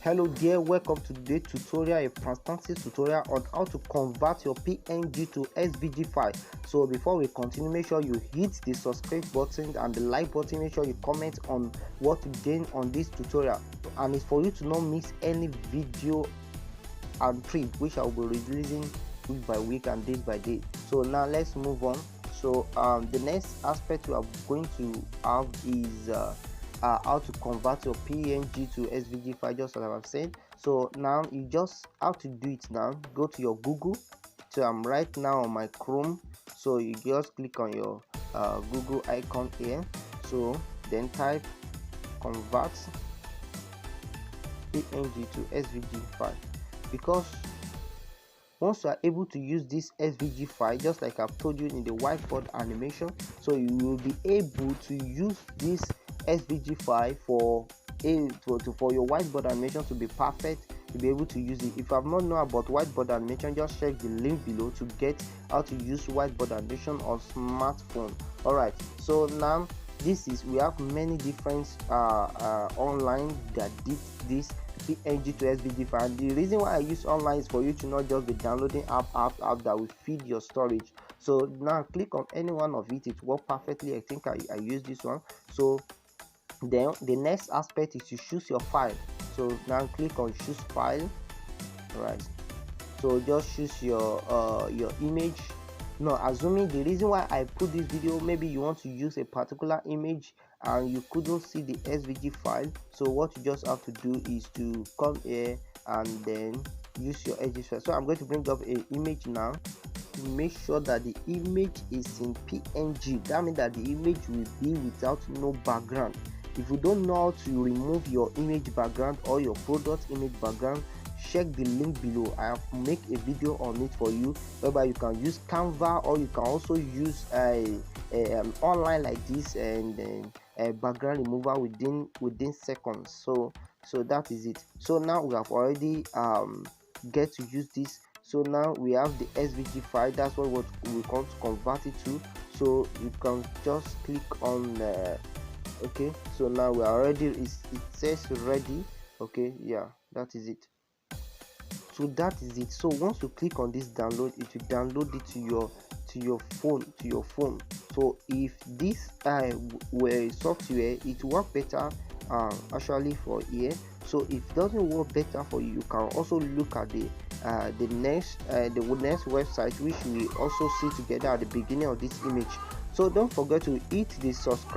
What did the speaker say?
Hello there, welcome to today's tutorial, a fantastic tutorial on how to convert your PNG to SVG file. So before we continue, make sure you hit the subscribe button and the like button. Make sure you comment on what you gain on this tutorial, and it's for you to not miss any video and print which I will be releasing week by week and day by day. So now let's move on. So the next aspect we are going to have is how to convert your PNG to SVG file, just as I've said. So now you just have to do it now. Go to your Google. So I'm right now on my Chrome, so you just click on your Google icon here. So then type convert PNG to SVG file, because once you are able to use this SVG file, just like I've told you in the whiteboard animation, so you will be able to use this SVG file for your whiteboard animation to be perfect. You'll be able to use it. If you have not known about whiteboard animation, just check the link below to get how to use whiteboard animation on smartphone. Alright, so now we have many different online that did this PNG to SVG file. The reason why I use online is for you to not just be downloading app that will feed your storage. So now click on any one of it, it works perfectly. I think I use this one. So then the next aspect is to choose your file. So now click on choose file. Right, so just choose your image. Now assuming the reason why I put this video, maybe you want to use a particular image and you couldn't see the SVG file, so what you just have to do is to come here and then use your edges file. So I'm going to bring up an image now. Make sure that the image is in PNG. That means that the image will be without no background. If you don't know how to remove your image background or your product image background, check the link below. I have made a video on it for you, whereby you can use Canva, or you can also use online like this, and then a background remover within seconds. So that is it. So now we have already get to use this. So now we have the SVG file. That's what we want to convert it to. So you can just click on okay, so now we are ready. It says ready. Okay, yeah, that is it. So that is it. So once you click on this download, it will download it to your phone. So if this were software, it will work better actually for here. So if it doesn't work better for you, you can also look at the next website, which we also see together at the beginning of this image. So don't forget to hit the subscribe